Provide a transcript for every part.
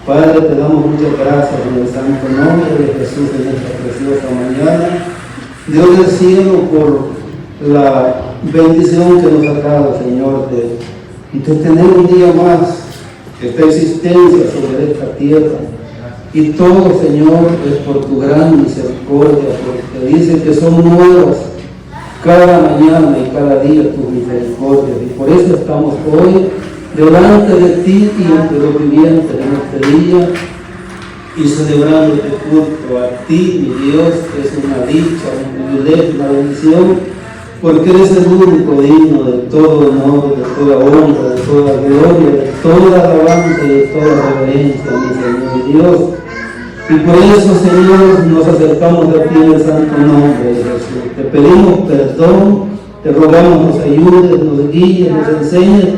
Padre, te damos muchas gracias en el santo nombre de Jesús en esta preciosa mañana. Dios del cielo, por la bendición que nos ha dado, Señor, de tener un día más, esta existencia sobre esta tierra. Y todo, Señor, es por tu gran misericordia, porque dice que son nuevas cada mañana y cada día tus misericordias. Y por eso estamos hoy delante de ti y entre los vivientes en este día y celebrando este culto a ti, mi Dios, que es una dicha, un privilegio, una bendición, porque eres el único digno de todo honor, de toda honra, de toda gloria, de toda alabanza y de toda reverencia, mi Señor y Dios. Y por eso, Señor, nos acercamos a ti en el santo nombre de Jesús. Te pedimos perdón, te rogamos nos ayudes, nos guíes, nos enseñes,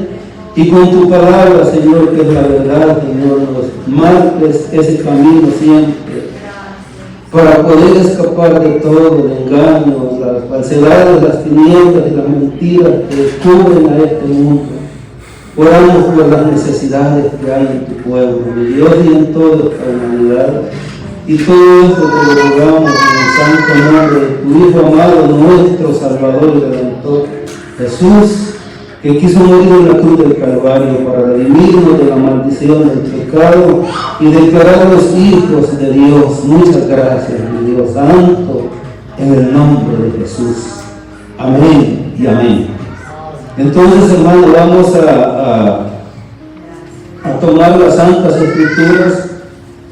y con tu palabra, Señor, que es la verdad, Señor, nos marques ese camino siempre, para poder escapar de todo el engaño, las falsedades, las tinieblas y las mentiras que descubren a este mundo. Oramos por las necesidades que hay en tu pueblo, mi Dios, y en toda esta humanidad. Y todo esto te lo rogamos en el santo nombre de tu Hijo amado, nuestro Salvador y Redentor, Jesús, que quiso morir en la cruz del Calvario para redimirnos de la maldición del pecado y declararnos hijos de Dios. Muchas gracias, mi Dios Santo, en el nombre de Jesús. Amén y amén. Entonces, hermanos, vamos a tomar las Santas Escrituras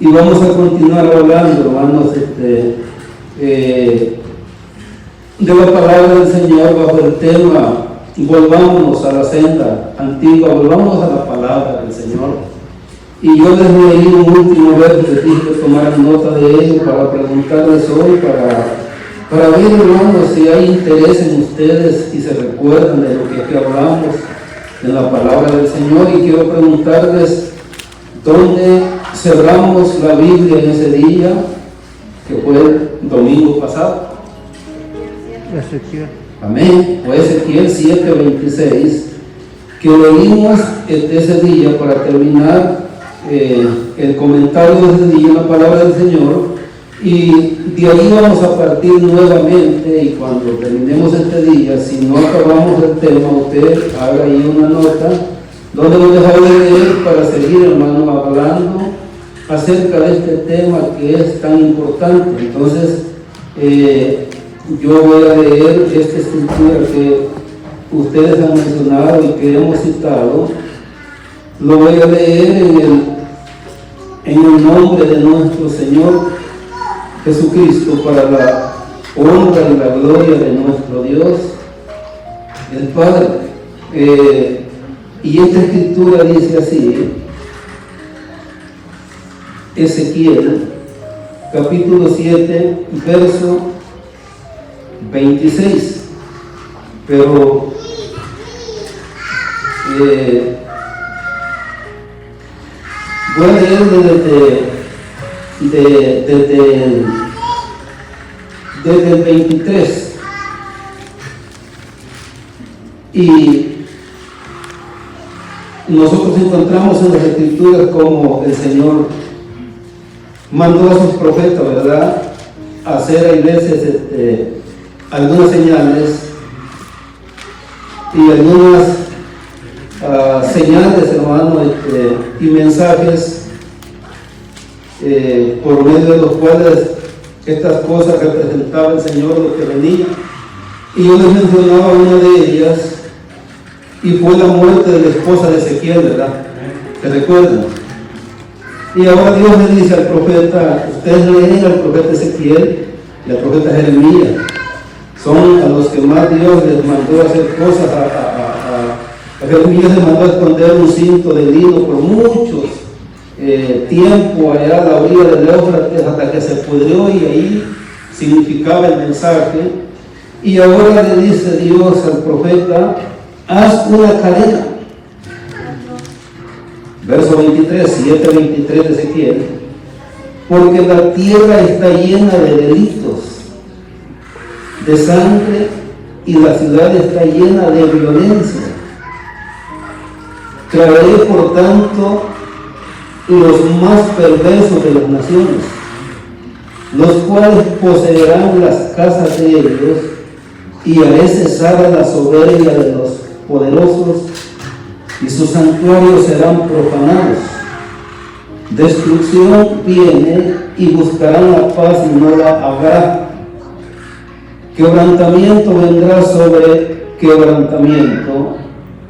y vamos a continuar hablando, hermanos, de la palabra del Señor bajo el tema volvámonos a la senda antigua, volvamos a la palabra del Señor. Y yo les leí un último verso, les dije que tomaran nota de ello para preguntarles hoy, para ver, hermanos, si hay interés en ustedes y se recuerdan de lo que aquí hablamos en la palabra del Señor. Y quiero preguntarles dónde cerramos la Biblia en ese día, que fue el domingo pasado. Ezequiel. Amén. Fue Ezequiel 7:26, que leímos ese día para terminar el comentario de ese día en la palabra del Señor. Y de ahí vamos a partir nuevamente, y cuando terminemos este día, si no acabamos el tema, usted haga ahí una nota donde lo deja de leer para seguir, hermano, hablando acerca de este tema que es tan importante. Entonces, yo voy a leer esta escritura que ustedes han mencionado y que hemos citado. Lo voy a leer en el nombre de nuestro Señor Jesucristo, para la honra y la gloria de nuestro Dios, el Padre. Y esta escritura dice así, Ezequiel, capítulo 7, verso 26, pero voy a leer desde el 23, y nosotros encontramos en las Escrituras como el Señor mandó a sus profetas, ¿verdad?, a hacer a iglesias algunas señales y algunas señales, hermano, y mensajes por medio de los cuales estas cosas representaba el Señor lo que venía. Y yo les mencionaba una de ellas, y fue la muerte de la esposa de Ezequiel, ¿verdad? ¿Se recuerdan? Y ahora Dios le dice al profeta, ustedes leen al profeta Ezequiel y al profeta Jeremías, son a los que más Dios les mandó a hacer cosas. A Jeremías les mandó a esconder un cinto de lino por muchos tiempo allá a la orilla del Éufrates, hasta que se pudrió, y ahí significaba el mensaje. Y ahora le dice Dios al profeta, haz una cadena. Verso 23, 7:23 de Ezequiel, porque la tierra está llena de delitos, de sangre, y la ciudad está llena de violencia. Traeré por tanto los más perversos de las naciones, los cuales poseerán las casas de ellos y haré cesar la soberbia de los poderosos y sus santuarios serán profanados. Destrucción viene y buscarán la paz y no la habrá. Quebrantamiento vendrá sobre quebrantamiento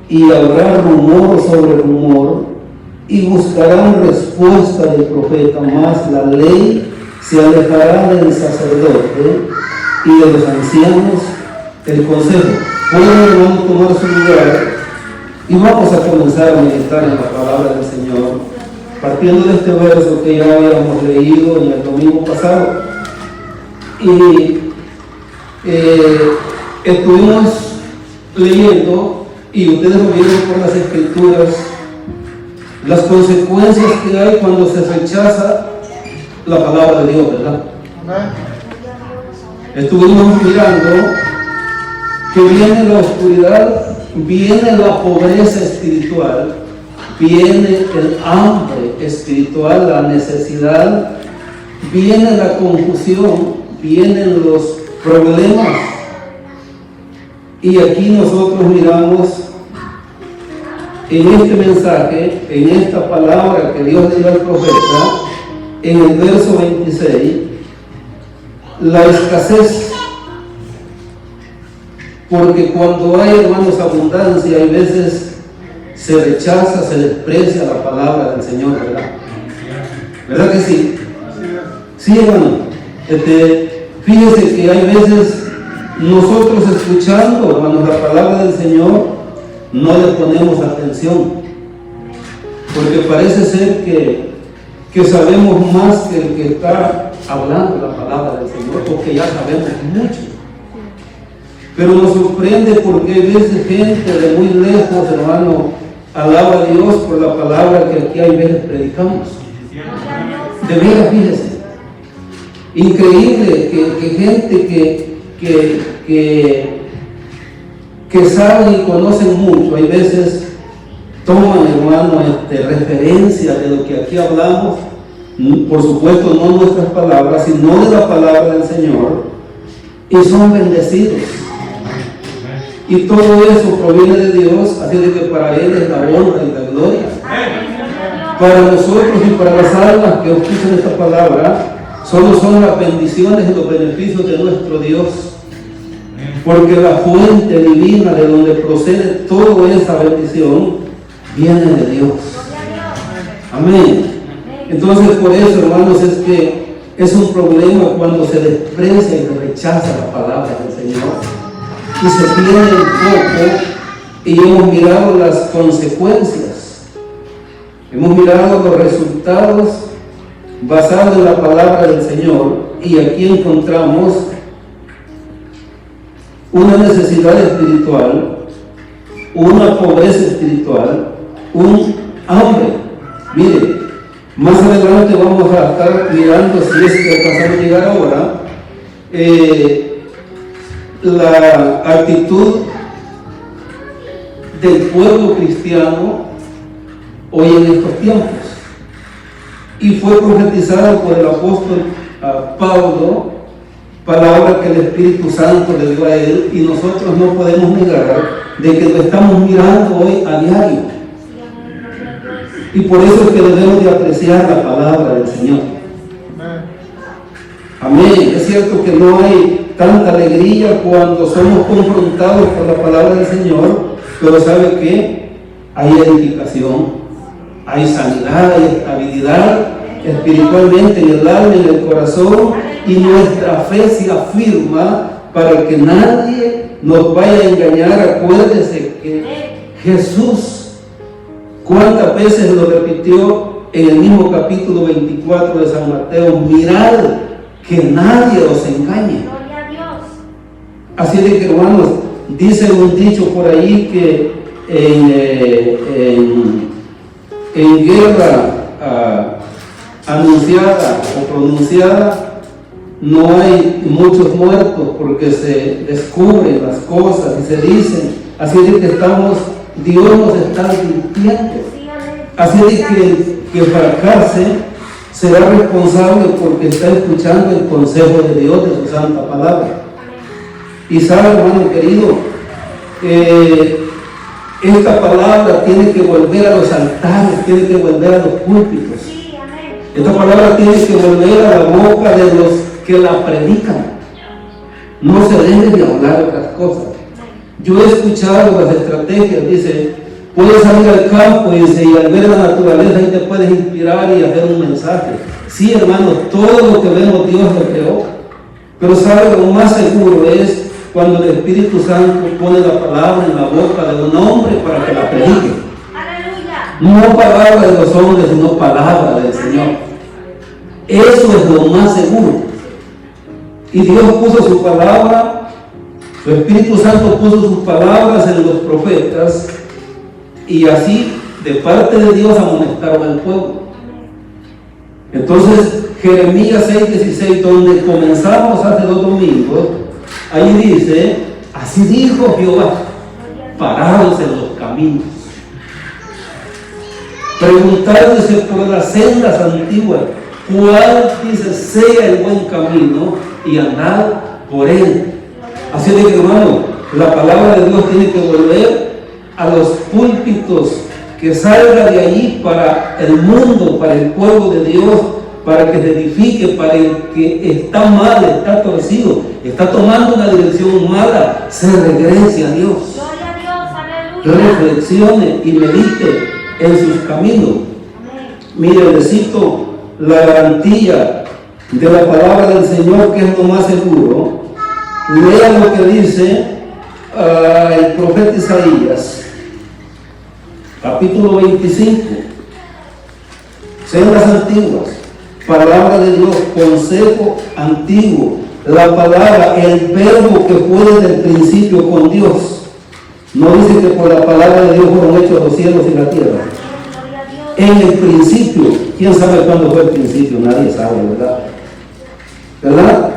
y habrá rumor sobre rumor y buscarán respuesta del profeta, mas la ley se alejará del sacerdote y de los ancianos el consejo. Pueden, hermano, tomar su lugar y vamos a comenzar a meditar en la palabra del Señor, partiendo de este verso que ya habíamos leído en el domingo pasado. Y estuvimos leyendo, y ustedes lo vieron por las escrituras, las consecuencias que hay cuando se rechaza la palabra de Dios, ¿verdad? Estuvimos mirando que viene la oscuridad, viene la pobreza espiritual, viene el hambre espiritual, la necesidad, viene la confusión, vienen los problemas. Y aquí nosotros miramos en este mensaje, en esta palabra que Dios le dio al profeta, en el verso 26, la escasez. Porque cuando hay, hermanos, abundancia, hay veces se rechaza, se desprecia la palabra del Señor, ¿verdad? ¿Verdad que sí? Sí, hermano. Fíjese que hay veces nosotros escuchando, hermanos, la palabra del Señor, no le ponemos atención, porque parece ser que sabemos más que el que está hablando la palabra del Señor, porque ya sabemos mucho. Pero nos sorprende porque hay veces gente de muy lejos, hermano, alaba a Dios por la palabra que aquí hay veces predicamos. De veras, fíjese. Increíble que gente que saben y conocen mucho, hay veces toman, hermano, referencia de lo que aquí hablamos, por supuesto no nuestras palabras, sino de la palabra del Señor, y son bendecidos. Y todo eso proviene de Dios, así de que para Él es la honra y la gloria. Para nosotros y para las almas que escuchan esta palabra, solo son las bendiciones y los beneficios de nuestro Dios. Porque la fuente divina de donde procede toda esa bendición viene de Dios. Amén. Entonces, por eso, hermanos, es que es un problema cuando se desprecia y se rechaza la palabra del Señor y se pierde el foco, y hemos mirado las consecuencias, hemos mirado los resultados basados en la palabra del Señor, y aquí encontramos una necesidad espiritual, una pobreza espiritual, un hambre. Mire, más adelante vamos a estar mirando, si es que alcanzamos a llegar ahora, la actitud del pueblo cristiano hoy en estos tiempos. Y fue profetizada por el apóstol Pablo, palabra que el Espíritu Santo le dio a él, y nosotros no podemos negar de que lo estamos mirando hoy a diario. Y por eso es que debemos de apreciar la palabra del Señor. Amén. Es cierto que no hay tanta alegría cuando somos confrontados por la palabra del Señor, pero ¿sabe qué? Hay edificación, hay sanidad, hay estabilidad espiritualmente en el alma y en el corazón, y nuestra fe se afirma para que nadie nos vaya a engañar. Acuérdese que Jesús, ¿cuántas veces lo repitió en el mismo capítulo 24 de San Mateo? Mirad que nadie os engañe. Así de que, hermanos, dice un dicho por ahí que en guerra anunciada o pronunciada no hay muchos muertos, porque se descubren las cosas y se dicen. Así de que Dios nos está advirtiendo. Así de que que fracase será responsable porque está escuchando el consejo de Dios, de su santa palabra. Y sabe, hermano querido, esta palabra tiene que volver a los altares, tiene que volver a los púlpitos. Esta palabra tiene que volver a la boca de los que la predican. No se debe de hablar otras cosas. Yo he escuchado las estrategias, dice, puedes salir al campo y al ver la naturaleza ahí te puedes inspirar y hacer un mensaje. Sí, hermano, todo lo que vemos Dios lo creó. Pero sabe, lo más seguro es cuando el Espíritu Santo pone la palabra en la boca de un hombre para que la predique. No palabra de los hombres, sino palabra del Señor. Eso es lo más seguro. Y Dios puso su palabra, su Espíritu Santo puso sus palabras en los profetas, y así, de parte de Dios, amonestaron al pueblo. Entonces, Jeremías 6:16, donde comenzamos hace 2 domingos, ahí dice, así dijo Jehová, parados en los caminos. Preguntándose por las sendas antiguas, cuál, dice, sea el buen camino, y andad por él. Así de que, hermano, la palabra de Dios tiene que volver a los púlpitos, que salga de allí para el mundo, para el pueblo de Dios, para que se edifique, para el que está mal, está torcido, está tomando una dirección mala, se regrese a Dios. Reflexione y medite en sus caminos. Mire, necesito la garantía de la palabra del Señor, que es lo más seguro. Lea lo que dice el profeta Isaías, capítulo 25. Sendas antiguas, palabra de Dios, consejo antiguo, la palabra, el verbo que fue desde el principio con Dios. No dice que por la palabra de Dios fueron hechos los cielos y la tierra. En el principio, ¿quién sabe cuándo fue el principio? Nadie sabe, ¿verdad?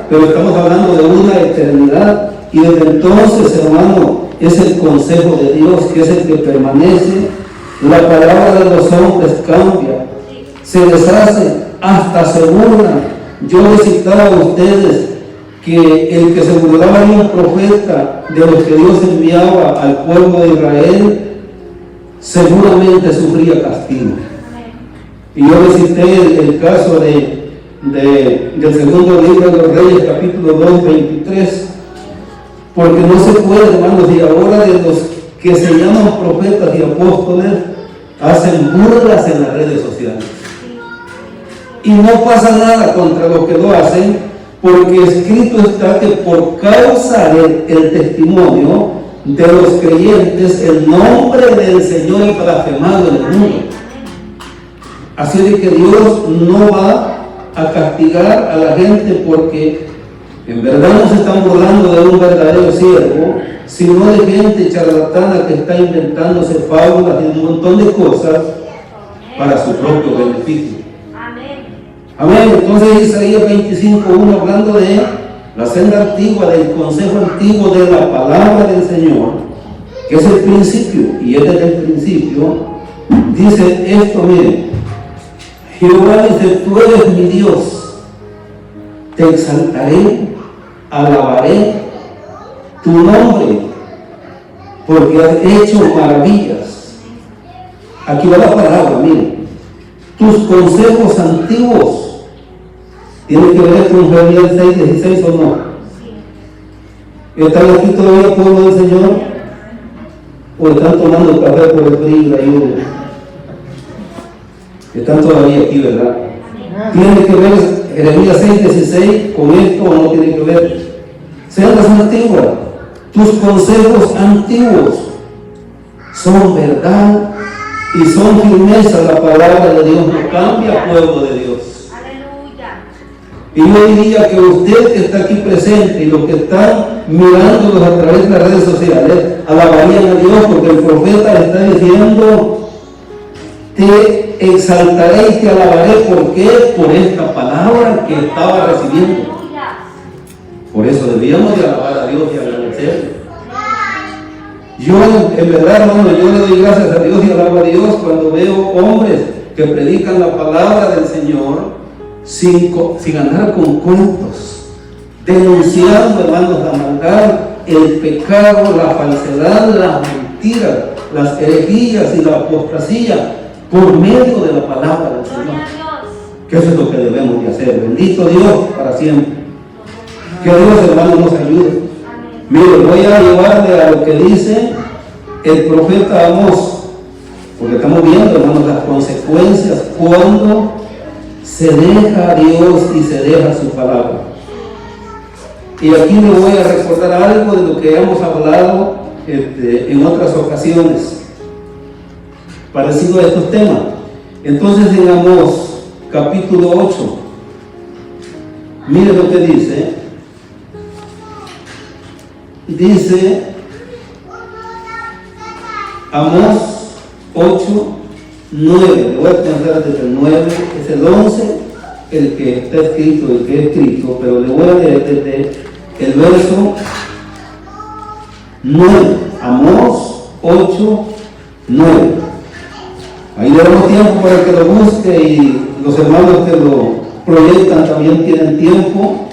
Pero estamos hablando de una eternidad, y desde entonces, hermano, es el consejo de Dios que es el que permanece. La palabra de los hombres cambia, se deshace, hasta se burla. Yo les citaba a ustedes que el que se burlaba de un profeta, de los que Dios enviaba al pueblo de Israel, seguramente sufría castigo. Y yo les cité el caso del segundo libro de los Reyes, capítulo 2, 23, porque no se puede, hermanos, y ahora de los que se llaman profetas y apóstoles hacen burlas en las redes sociales. Y no pasa nada contra los que lo hacen, porque escrito está que por causa del testimonio de los creyentes, el nombre del Señor es blasfemado en el mundo. Así de que Dios no va a castigar a la gente porque en verdad no se están burlando de un verdadero siervo, sino de gente charlatana que está inventándose fábulas y un montón de cosas para su propio beneficio. Amén. Entonces Isaías 25:1, hablando de la senda antigua, del consejo antiguo, de la palabra del Señor, que es el principio, y es desde el principio, dice esto, mire, Jehová dice, tú eres mi Dios, te exaltaré, alabaré tu nombre, porque has hecho maravillas. Aquí va la palabra, mire, tus consejos antiguos. ¿Tiene que ver con Jeremías 6:16 o no? ¿Están aquí todavía, pueblo del Señor? ¿O están tomando café por el frío y la lluvia? Están todavía aquí, ¿verdad? ¿Tiene que ver Jeremías 6:16 con esto o no tiene que ver? Sendas antiguas, tus consejos antiguos son verdad y son firmeza. La palabra de Dios no cambia, pueblo de Dios. Y yo diría que usted que está aquí presente y los que están mirándolos a través de las redes sociales, alabarían a Dios, porque el profeta le está diciendo, te exaltaré y te alabaré. ¿Por qué? Por esta palabra que estaba recibiendo. Por eso debíamos de alabar a Dios y agradecerle. Yo, en verdad, hermano, yo le doy gracias a Dios y alabo a Dios cuando veo hombres que predican la palabra del Señor sin andar con cuentos, denunciando, hermanos, la maldad, el pecado, la falsedad, las mentiras, las herejías y la apostasía por medio de la palabra del Señor. Que eso es lo que debemos de hacer. Bendito Dios para siempre. Que Dios, hermanos, nos ayude. Mire, voy a llevarle a lo que dice el profeta Amós, porque estamos viendo, hermanos, las consecuencias cuando se deja a Dios y se deja su palabra. Y aquí le voy a recordar algo de lo que hemos hablado en otras ocasiones, parecido a estos temas. Entonces, en Amós, capítulo 8, mire lo que dice. Dice Amós 8, 9. Le voy a pensar desde el 9, es el 11 el que está escrito, el que he escrito, pero le voy a leer desde el verso 9. Amós 8, 9. Ahí le damos tiempo para que lo busque, y los hermanos que lo proyectan también tienen tiempo.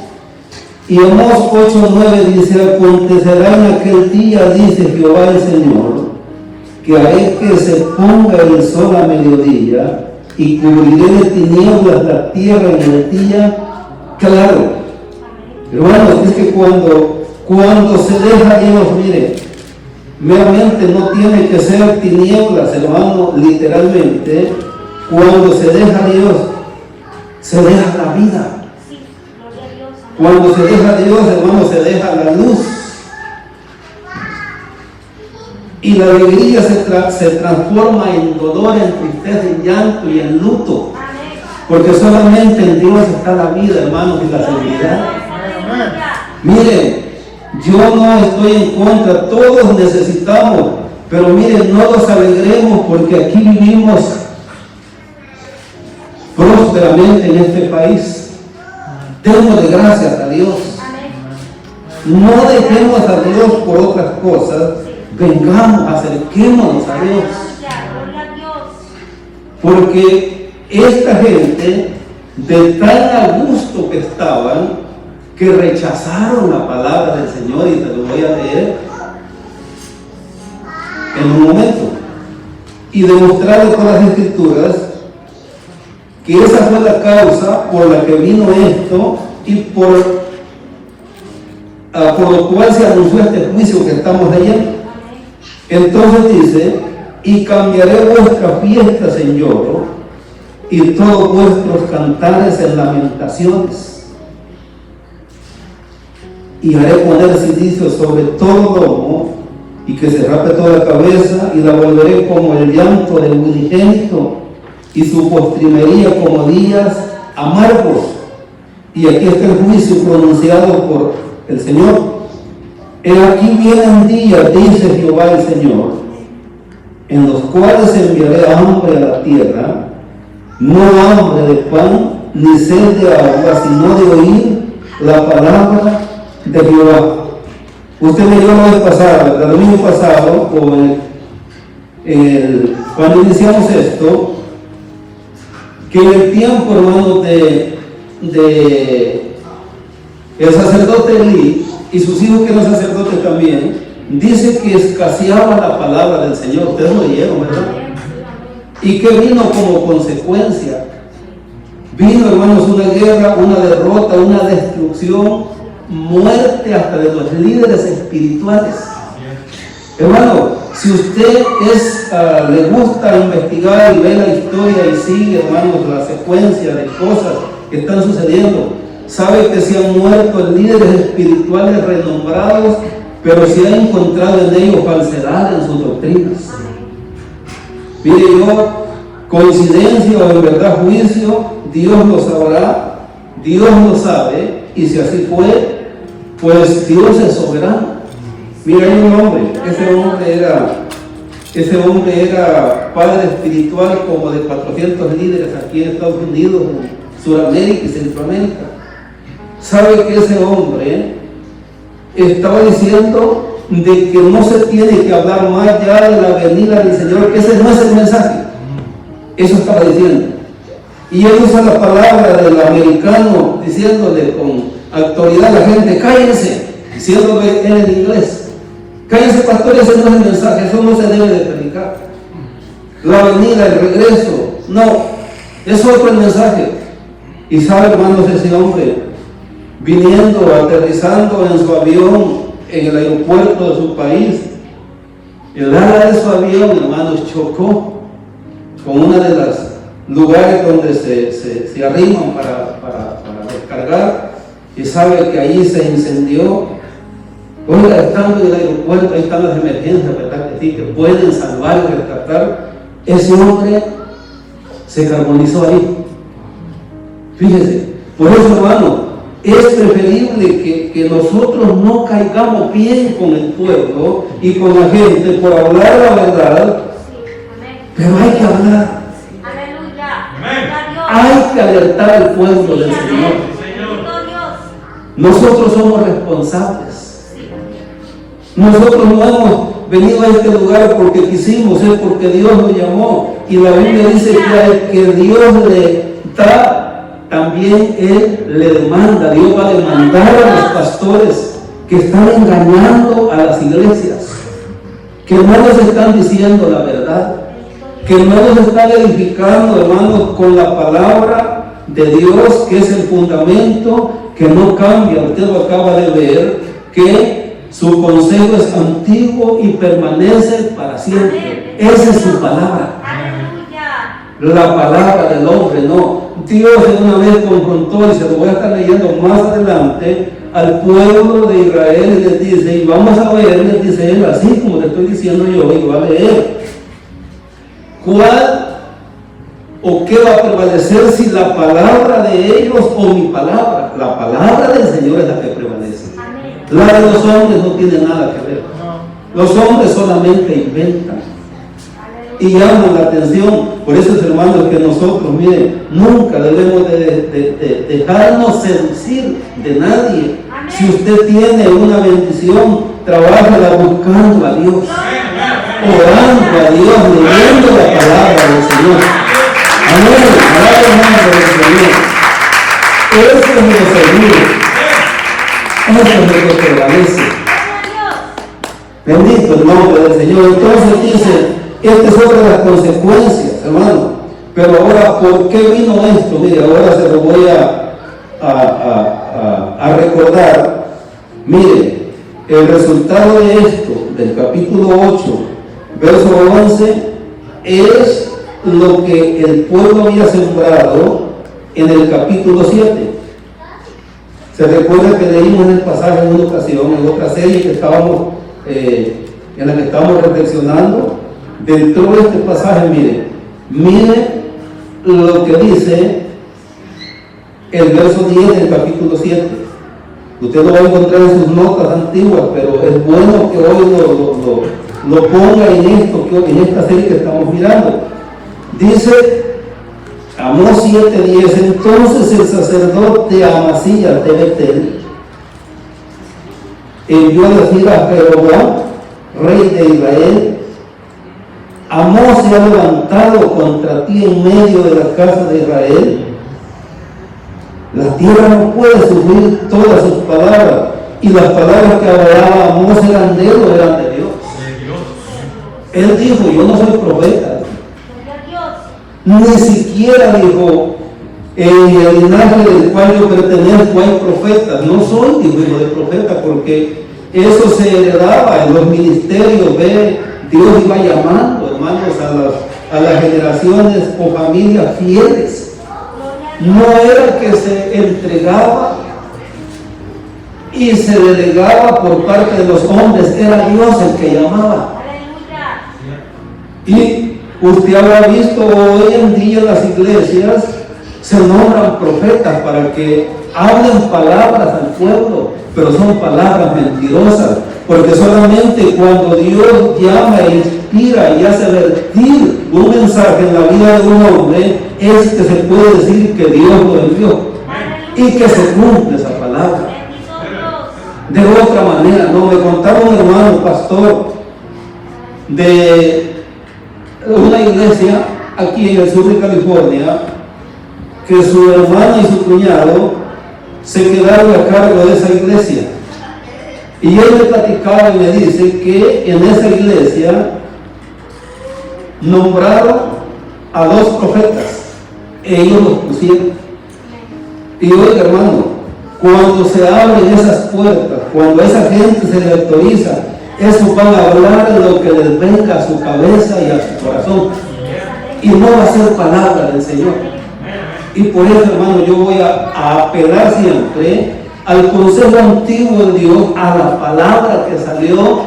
Y Amós 8:9 dice: acontecerá en aquel día, dice Jehová el Señor, que haré que se ponga el sol a mediodía y cubriré de tinieblas la tierra en el día claro. Hermanos, es que cuando se deja Dios, mire, meramente no tiene que ser tinieblas, hermano, literalmente. Cuando se deja Dios, se deja la vida. Cuando se deja Dios, hermano, se deja la luz. Y la alegría se transforma en dolor, en tristeza, en llanto y en luto. Porque solamente en Dios está la vida, hermanos, y la seguridad. Miren, yo no estoy en contra, todos necesitamos, pero miren, no nos alegremos porque aquí vivimos prósperamente en este país. Démosle gracias a Dios. No dejemos a Dios por otras cosas. Vengamos, acerquémonos a Dios. Porque esta gente, de tan a gusto que estaban, que rechazaron la palabra del Señor, y te lo voy a leer en un momento, y demostrarle con las Escrituras que esa fue la causa por la que vino esto y por lo cual se anunció este juicio que estamos leyendo. Entonces dice: y cambiaré vuestras fiestas en lloro y todos vuestros cantares en lamentaciones, y haré poner silicio sobre todo lomo y que se rape toda la cabeza, y la volveré como el llanto del unigénito y su postrimería como días amargos. Y aquí está el juicio pronunciado por el Señor. He aquí vienen días, dice Jehová el Señor, en los cuales enviaré hambre a la tierra, no hambre de pan, ni sed de agua, sino de oír la palabra de Jehová. Usted me dio la vez pasada, el domingo pasado, cuando iniciamos esto, que en el tiempo, hermanos, de el sacerdote Elí y sus hijos que eran sacerdotes también, dice que escaseaba la palabra del Señor. Ustedes lo leyeron, ¿verdad? Y que vino como consecuencia. Vino, hermanos, una guerra, una derrota, una destrucción, muerte hasta de los líderes espirituales. Hermano, si usted le gusta investigar y ve la historia y sigue, hermanos, la secuencia de cosas que están sucediendo, sabe que se han muerto líderes espirituales renombrados, pero se ha encontrado en ellos falsedad en sus doctrinas. Mire, coincidencia o en verdad juicio, Dios lo sabrá, Dios lo sabe, y si así fue, pues Dios es soberano. Mira, hay un hombre, ese hombre era padre espiritual como de 400 líderes aquí en Estados Unidos, en Sudamérica y Centroamérica. Sabe que ese hombre estaba diciendo de que no se tiene que hablar más ya de la venida del Señor, que ese no es el mensaje. Eso estaba diciendo. Y él usa la palabra del americano diciéndole con autoridad a la gente: cállense, diciéndole él en inglés: cállense, pastores, ese no es el mensaje, eso no se debe de predicar. La venida, el regreso, no, es otro el mensaje. Y sabe, hermanos, ese hombre viniendo, aterrizando en su avión en el aeropuerto de su país, el ala de su avión, hermanos, chocó con una de las lugares donde se arriman para descargar, y sabe que allí se incendió. Oiga, estando en el aeropuerto, ahí están las emergencias, ¿verdad? Que sí, que pueden salvar y rescatar. Ese hombre se carbonizó ahí. Fíjese, por eso, hermano, es preferible que nosotros no caigamos bien con el pueblo y con la gente por hablar la verdad, pero hay que hablar. Hay que alertar al pueblo del Señor. Nosotros somos responsables. Nosotros no hemos venido a este lugar porque quisimos, es porque Dios nos llamó. Y la Biblia dice que al que Dios le da, también Él le demanda. Dios va a demandar a los pastores que están engañando a las iglesias, que no les están diciendo la verdad, que no nos están edificando, hermanos, con la palabra de Dios, que es el fundamento que no cambia. Usted lo acaba de ver, que su consejo es antiguo y permanece para siempre. Esa es su palabra. La palabra del hombre, no. Dios en una vez confrontó, y se lo voy a estar leyendo más adelante, al pueblo de Israel, y les dice, y vamos a ver, les dice él, así como le estoy diciendo yo, y va a leer: ¿cuál o qué va a prevalecer, si la palabra de ellos o mi palabra? La palabra del Señor es la que prevalece. La de los hombres no tiene nada que ver. Los hombres solamente inventan y llaman la atención. Por eso, hermanos, que nosotros, miren, nunca debemos de dejarnos seducir de nadie. Si usted tiene una bendición, trabájala buscando a Dios, orando a Dios, leyendo la palabra del Señor. Amén. Alaba el nombre del Señor. Eso es lo seguro. Eso es lo que prevalece. Bendito el nombre del Señor. Entonces dice, esta es otra de las consecuencias, hermano. Pero ahora, ¿por qué vino esto? Mire, ahora se lo voy a recordar. Mire, el resultado de esto, del capítulo 8, verso 11, es lo que el pueblo había sembrado en el capítulo 7. Se recuerda que leímos el pasaje en una ocasión, en otra serie que estábamos, en la que estábamos reflexionando. Dentro de este pasaje, mire lo que dice el verso 10 del capítulo 7. Usted lo va a encontrar en sus notas antiguas, pero es bueno que hoy lo ponga en esta serie que estamos mirando. Dice Amós 7:10: entonces el sacerdote Amasías de Betel envió a decir a Jeroboam, rey de Israel: Amós se ha levantado contra ti en medio de la casa de Israel. La tierra no puede sufrir todas sus palabras, y las palabras que hablaba Amós eran de él o eran de Dios. Él dijo: yo no soy profeta. Ni siquiera dijo: en el linaje del cual yo pertenezco hay profetas. No soy, dijo, hijo de profeta, porque eso se heredaba en los ministerios. Dios iba llamando, hermanos, a las generaciones o familias fieles. No era que se entregaba y se delegaba por parte de los hombres, era Dios el que llamaba. Y usted habrá visto hoy en día en las iglesias se nombran profetas para que hablen palabras al pueblo, pero son palabras mentirosas, porque solamente cuando Dios llama e inspira y hace vertir un mensaje en la vida de un hombre es que se puede decir que Dios lo envió y que se cumple esa palabra. De otra manera, no. Me contaba un hermano pastor de una iglesia aquí en el sur de California, que su hermano y su cuñado se quedaron a cargo de esa iglesia. Y él me platicaba y me dice que en esa iglesia nombraron a 2 profetas. Ellos los pusieron. Y oiga, hermano, cuando se abren esas puertas, cuando esa gente se le autoriza, eso van a hablar de lo que les venga a su cabeza y a su corazón. Y no va a ser palabra del Señor. Y por eso, hermano, yo voy a apelar siempre al consejo antiguo de Dios, a la palabra que salió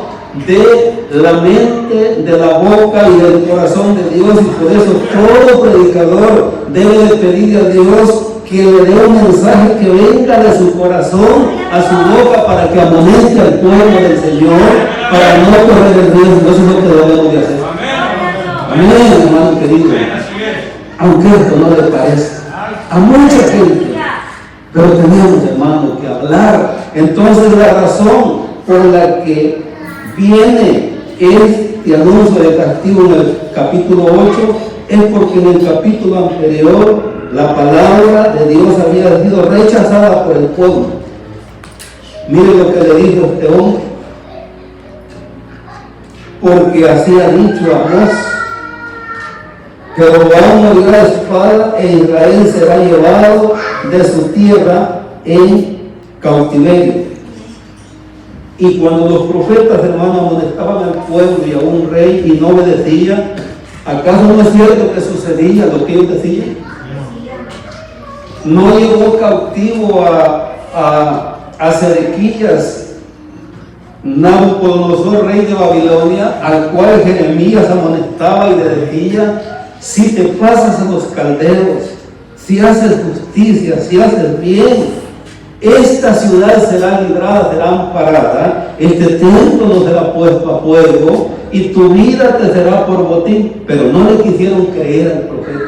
de la mente, de la boca y del corazón de Dios. Y por eso todo predicador debe de pedirle a Dios que le dé un mensaje que venga de su corazón a su boca para que amoneste al pueblo del Señor, para no correr el riesgo. Eso es lo que debemos de hacer. Amén, hermano querido. Aunque esto no le parezca a mucha gente, pero tenemos, hermano, que hablar. Entonces la razón por la que viene este anuncio de castigo en el capítulo 8 es porque en el capítulo anterior la palabra de Dios había sido rechazada por el pueblo. Mire lo que le dijo este hombre: porque así ha dicho Amós, que Jehová morirá de espada e Israel será llevado de su tierra en cautiverio. Y cuando los profetas, hermanos, amonestaban al pueblo y a un rey y no obedecía, ¿acaso no es cierto que sucedía lo que ellos decían? No llevó cautivo a Sedequías, Nabucodonosor, rey de Babilonia, al cual Jeremías amonestaba y le decía: si te pasas a los caldeos, si haces justicia, si haces bien, esta ciudad será librada, será amparada, este templo no será puesto a fuego y tu vida te será por botín. Pero no le quisieron creer al profeta.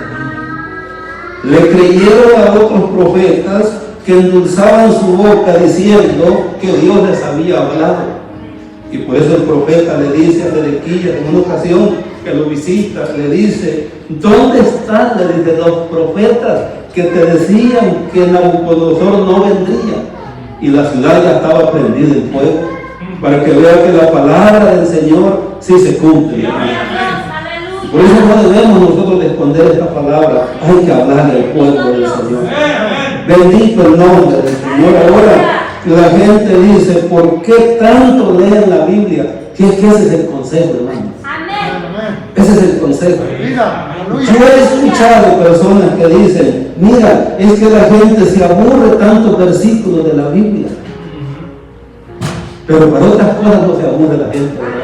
Le creyeron a otros profetas que endulzaban su boca diciendo que Dios les había hablado. Y por eso el profeta le dice a Sedequías en una ocasión que lo visita, le dice: ¿dónde están? Le dice, los profetas que te decían que Nabucodonosor no vendría. Y la ciudad ya estaba prendida en fuego, para que vea que la palabra del Señor sí se cumple. Por eso no debemos nosotros de esconder esta palabra, hay que hablarle al pueblo del Señor. Bendito el nombre del Señor. Ahora la gente dice: ¿por qué tanto leen la Biblia? Que ese es el consejo, hermano. Ese es el consejo. Yo he escuchado personas que dicen: mira, es que la gente se aburre tantos versículos de la Biblia. Pero para otras cosas no se aburre la gente, ¿verdad?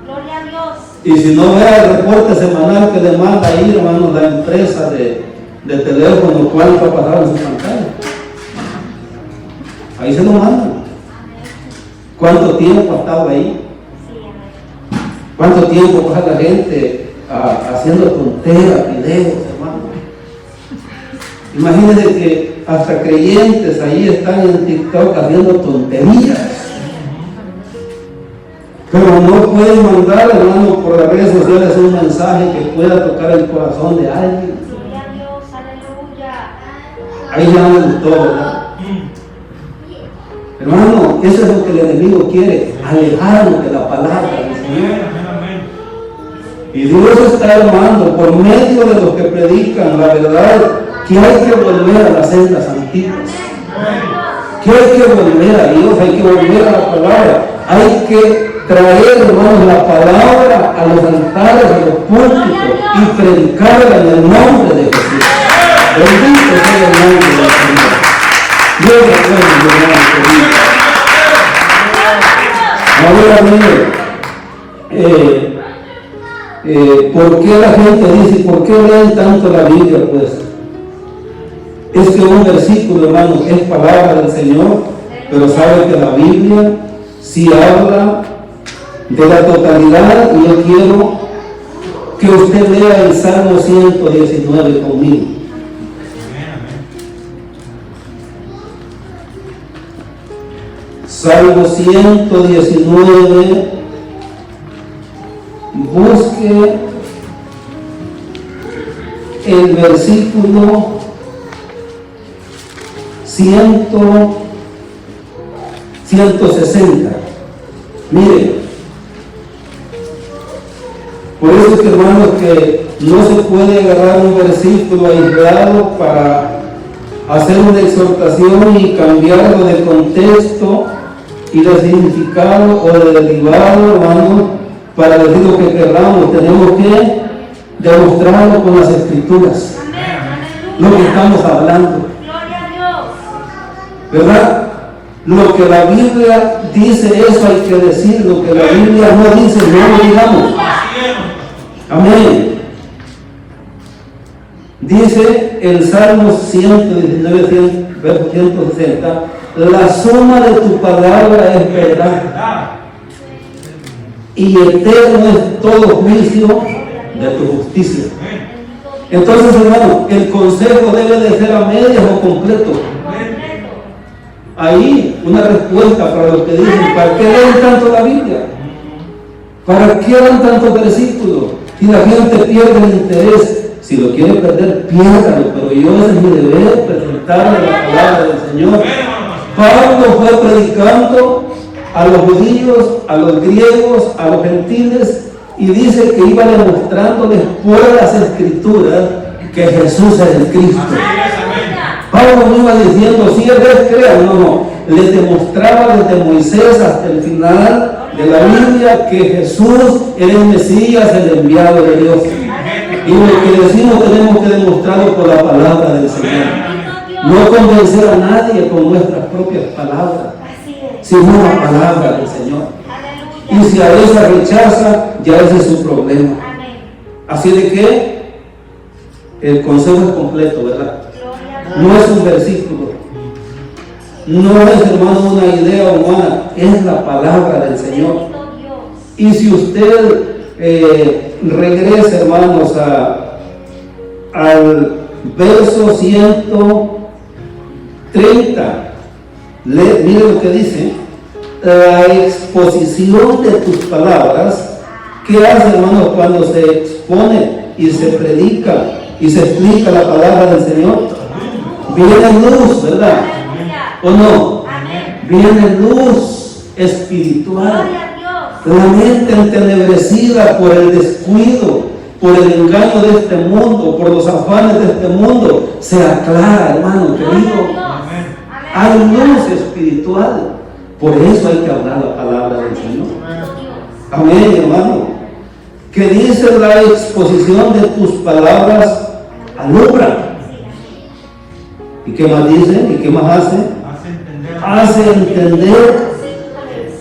Gloria a Dios. Y si no vea el reporte semanal que le manda ahí, hermano, la empresa de teléfono, cuánto ha pasado en su pantalla. Ahí se lo mandan. ¿Cuánto tiempo ha estado ahí? ¿Cuánto tiempo pasa la gente haciendo tonteras, videos, hermano? Imagínense que hasta creyentes ahí están en TikTok haciendo tonterías. Pero no pueden mandar, hermano, por las redes sociales un mensaje que pueda tocar el corazón de alguien. Gloria a Dios, aleluya. Ahí ya no les gustó, ¿verdad? Hermano, eso es lo que el enemigo quiere: alejarnos de la palabra del Señor. Y Dios está llamando por medio de los que predican la verdad, que hay que volver a las sendas antiguas, que hay que volver a Dios, hay que volver a la palabra, hay que traer, hermanos, la palabra a los altares, a los púlpitos y predicarla en el nombre de Jesús. Bendito sea el nombre del Señor. Dios es bueno, mi hermano querido. Ahora mire, ¿por qué la gente dice, por qué leen tanto la Biblia? Pues es que un versículo, hermano, es palabra del Señor, pero sabe que la Biblia sí habla de la totalidad. Y yo quiero que usted lea el Salmo 119 conmigo. Salmo 119. Busque el versículo 160. Mire, por eso es que, hermanos, que no se puede agarrar un versículo aislado para hacer una exhortación y cambiarlo de contexto y de significado o de derivado, hermanos, para decir lo que queramos. Tenemos que demostrarlo con las Escrituras, lo que estamos hablando, ¿verdad? Lo que la Biblia dice, eso hay que decir. Lo que la Biblia no dice, no lo digamos. Amén. Dice el Salmo 119, verso 160, la suma de tu palabra es verdad, y eterno es todo juicio de tu justicia. Entonces, hermano, el consejo debe de ser a medias o completo. Ahí una respuesta para los que dicen, ¿para qué leen tanto la Biblia? ¿Para qué dan tantos versículos? Si la gente pierde el interés, si lo quiere perder, piérdalo, pero yo es mi deber presentarle la palabra del Señor. Pablo fue predicando a los judíos, a los griegos, a los gentiles, y dice que iba demostrándoles por las Escrituras que Jesús es el Cristo. Pablo no iba diciendo, si es crean, no. Les demostraba desde Moisés hasta el final de la Biblia que Jesús era el Mesías, el enviado de Dios. Y lo que decimos tenemos que demostrarlo por la palabra del Señor. No convencer a nadie con nuestras propias palabras, sino la palabra del Señor. Y si a esa rechaza, ya ese es su problema. Así de que el consejo es completo, ¿verdad? No es un versículo, no es, hermano, una idea humana, es la palabra del Señor. Y si usted regresa, hermanos, al verso 130, mire lo que dice: la exposición de tus palabras. ¿Qué hace, hermanos, cuando se expone y se predica y se explica la palabra del Señor? Viene luz, ¿verdad? ¿O no? Viene luz espiritual. La mente entenebrecida por el descuido, por el engaño de este mundo, por los afanes de este mundo, se aclara, hermano querido. Hay luz espiritual. Por eso hay que hablar la palabra del Señor. Amén, hermano. Que dice la exposición de tus palabras alumbra. ¿Y qué más dice? ¿Y qué más hace? Hace entender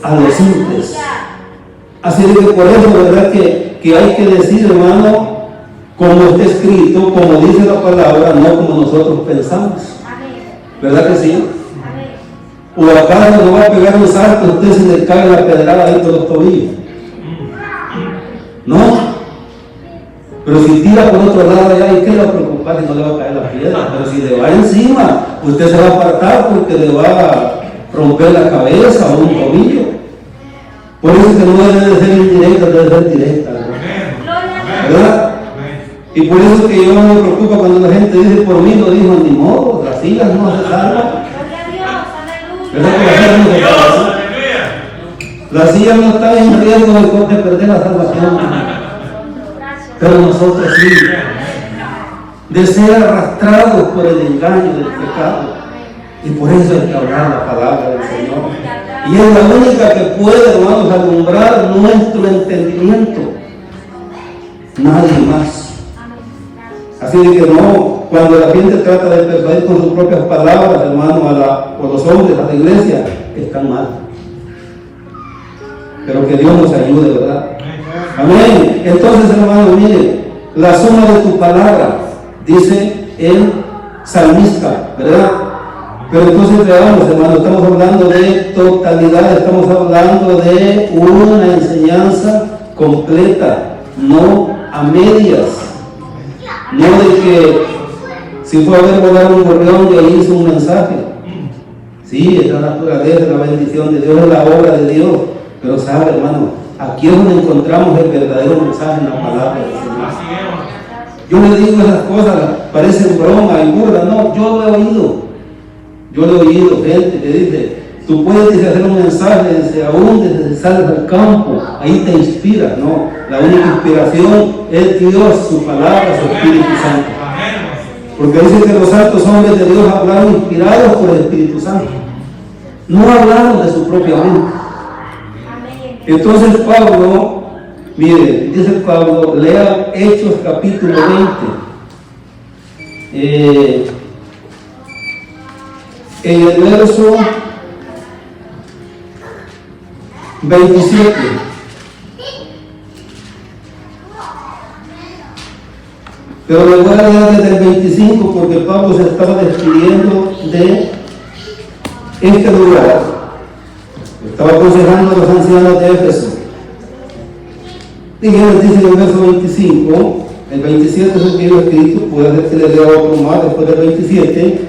a los simples. Así que por eso, ¿verdad? Que hay que decir, hermano, como está escrito, como dice la palabra, no como nosotros pensamos. ¿Verdad que sí? ¿O acaso no va a pegar un salto y usted se le cae la pedrada ahí por los tobillos? ¿No? Pero si tira por otro lado allá, ¿y qué le va a preocupar si no le va a caer la piedra? Pero si le va encima, usted se va a apartar porque le va a romper la cabeza o un tobillo. Por eso es que no debe de ser indirecta, debe ser directa, ¿verdad? Y por eso es que yo me preocupa cuando la gente dice, por mí lo dijo, ni modo, las sillas no se salvan. ¿Verdad que las sillas no están en riesgo de perder la salvación? Pero nosotros sí, de ser arrastrados por el engaño del pecado. Y por eso hay que hablar la palabra del Señor. Y es la única que puede, hermanos, alumbrar nuestro entendimiento. Nadie más. Así de que no, cuando la gente trata de persuadir con sus propias palabras, hermano, o los hombres, a la iglesia, están mal. Pero que Dios nos ayude, ¿verdad? Amén. Entonces, hermano, mire, la suma de tu palabra, dice el salmista, ¿verdad? Pero entonces veamos, hermano, estamos hablando de totalidad, estamos hablando de una enseñanza completa, no a medias. No de que si fue a ver volar un gorrión y ahí hizo un mensaje. Sí, es la naturaleza, la bendición de Dios, es la obra de Dios. Pero sabe, hermano, aquí es donde encontramos el verdadero mensaje en la palabra del Señor. Yo le digo esas cosas, parecen broma y burla. No, yo lo he oído. Yo lo he oído, gente que dice, tú puedes hacer un mensaje, dice, aún desde sales al campo, ahí te inspiras. No, la única inspiración es Dios, su palabra, su Espíritu Santo. Porque dice que los santos hombres de Dios hablaron inspirados por el Espíritu Santo. No hablaron de su propia mente. Entonces Pablo, mire, dice Pablo, lea Hechos capítulo 20. En el verso 27. Pero le voy a leer desde el 25 porque Pablo se estaba despidiendo de este lugar. Estaba aconsejando a los ancianos de Éfeso. Y él dice en el verso 25, el 27 es el que yo he escrito, puede ser que le lea otro más después del 27.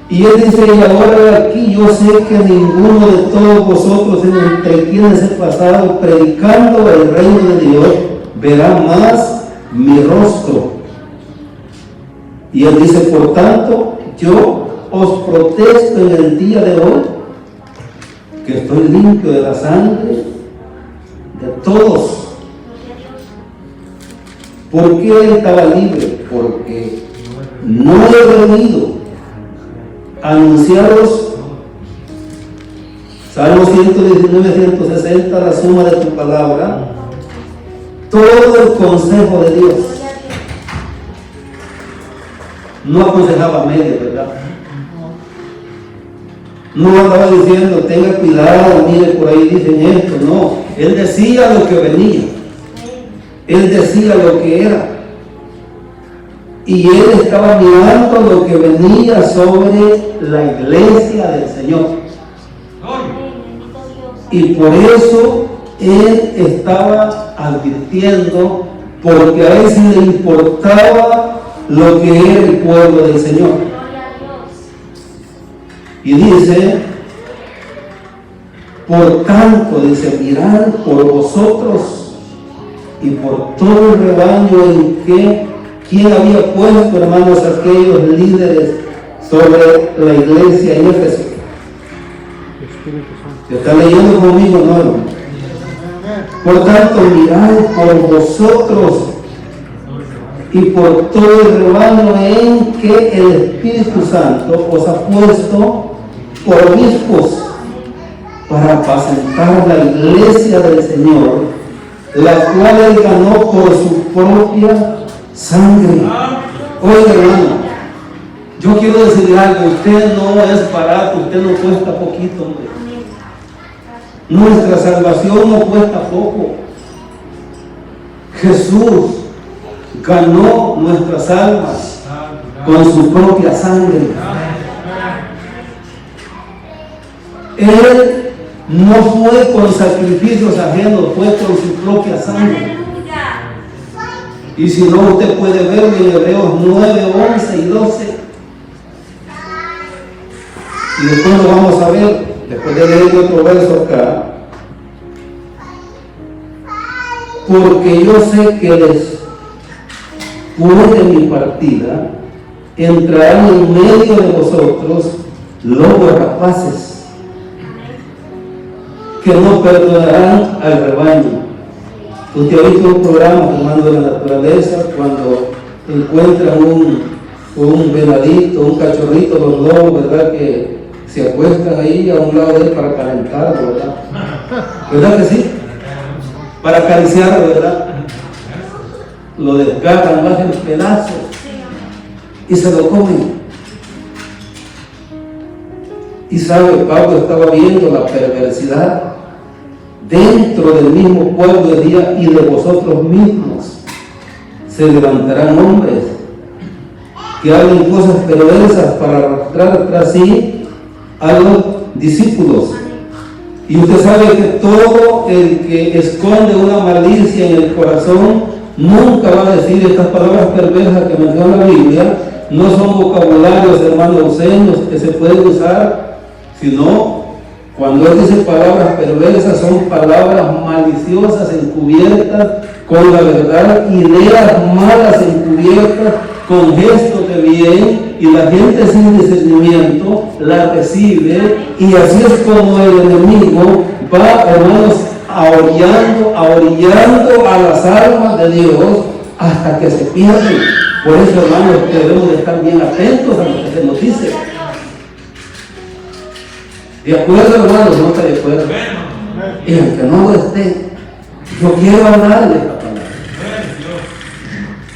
Y él dice, y ahora aquí yo sé que ninguno de todos vosotros entre quienes he pasado predicando el reino de Dios verá más mi rostro. Y él dice, por tanto, yo os protesto en el día de hoy que estoy limpio de la sangre de todos. ¿Por qué él estaba libre? Porque no he venido a anunciaros, Salmo 119, 160, la suma de tu palabra, todo el consejo de Dios. No aconsejaba medio, ¿verdad? No andaba diciendo, tenga cuidado, mire, por ahí dicen esto. No, él decía lo que venía. Él decía lo que era. Y él estaba mirando lo que venía sobre la iglesia del Señor. Y por eso él estaba advirtiendo, porque a él sí le importaba lo que era el pueblo del Señor. Y dice, por tanto, dice, mirad por vosotros y por todo el rebaño en que quien había puesto, hermanos, aquellos líderes sobre la iglesia en Éfeso. ¿Está leyendo conmigo, no, hermano? Por tanto, mirad por vosotros y por todo el rebaño en que el Espíritu Santo os ha puesto por obispos para apacentar la iglesia del Señor, la cual él ganó por su propia sangre. Oiga, hermano, yo quiero decirle algo, usted no es barato, usted no cuesta poquito, hombre. Nuestra salvación no cuesta poco. Jesús ganó nuestras almas con su propia sangre. Él no fue con sacrificios ajenos, fue con su propia sangre. Y si no, usted puede verlo en Hebreos 9, 11 y 12. Y después lo vamos a ver, después de leer otro verso acá. Porque yo sé que después de mi partida entrarán en medio de vosotros lobos rapaces que no perdonarán al rebaño. Usted ha visto un programa, hermano, de la naturaleza, cuando encuentran un venadito, un cachorrito, los lobos, ¿verdad? Que se acuestan ahí a un lado de él para calentarlo, ¿verdad? ¿Verdad que sí? Para acariciarlo, ¿verdad? Lo desgarran, lo hacen pedazos y se lo comen. Y sabe, Pablo estaba viendo la perversidad dentro del mismo pueblo de día, y de vosotros mismos se levantarán hombres que hablen cosas perversas para arrastrar tras sí a los discípulos. Y usted sabe que todo el que esconde una malicia en el corazón nunca va a decir estas palabras perversas que menciona la Biblia. No son vocabularios, hermanos, obscenos que se pueden usar, sino Cuando él dice palabras perversas, son palabras maliciosas encubiertas con la verdad, ideas malas encubiertas con gestos de bien, y la gente sin discernimiento la recibe, y así es como el enemigo va, hermanos, ahorillando a las almas de Dios hasta que se pierden. Por eso, hermanos, debemos de estar bien atentos a lo que se nos dice. ¿De acuerdo, hermanos? ¿No está de acuerdo? Y aunque no lo esté, yo quiero hablarle esta palabra.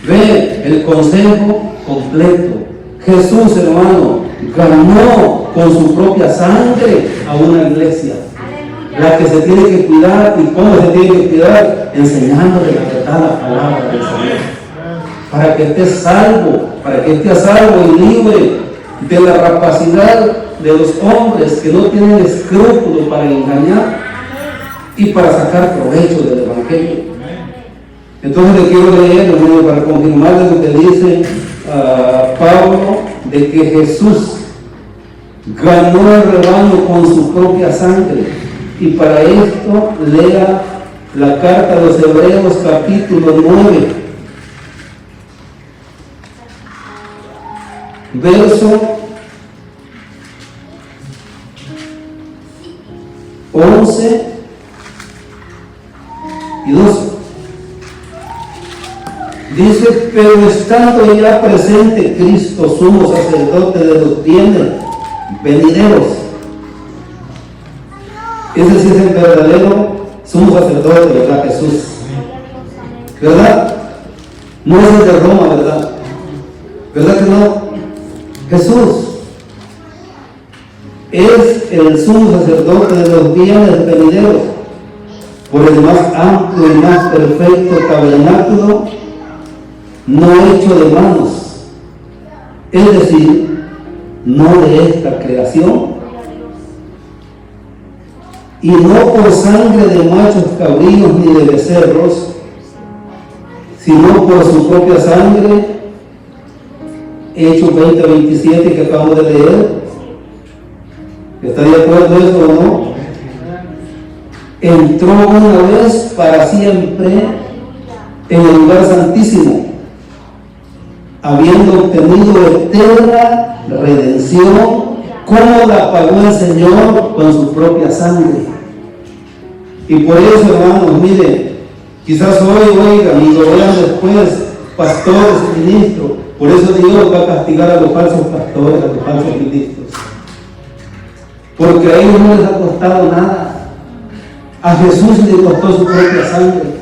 Ve el consejo completo. Jesús, hermano, ganó con su propia sangre a una iglesia. La que se tiene que cuidar. ¿Y cómo se tiene que cuidar? Enseñándole la verdad, la palabra del Señor. Para que esté salvo, para que esté a salvo y libre de la rapacidad de los hombres que no tienen escrúpulos para engañar y para sacar provecho del Evangelio. Entonces le quiero leer, hermano, para confirmar lo que dice Pablo, de que Jesús ganó el rebaño con su propia sangre. Y para esto lea la carta a los Hebreos capítulo 9, verso 11 y 12. Dice: pero estando ya presente Cristo, sumo sacerdote de los bienes venideros. Ese sí es el verdadero sumo sacerdote, ¿verdad? Jesús, ¿verdad? No es el de Roma, ¿verdad? ¿Verdad que no? Jesús es el sumo sacerdote de los bienes venideros, por el más amplio y más perfecto tabernáculo, no hecho de manos, es decir, no de esta creación, y no por sangre de machos cabríos ni de becerros, sino por su propia sangre. Hechos 20:27 que acabamos de leer. ¿Está de acuerdo eso o no? Entró una vez para siempre en el lugar santísimo, habiendo obtenido eterna redención, como la pagó el Señor con su propia sangre. Y por eso, hermanos, miren, quizás hoy oigan y lo vean después pastores y ministros. Por eso Dios va a castigar a los falsos pastores, a los falsos ministros, porque a ellos no les ha costado nada. A Jesús le costó su propia sangre.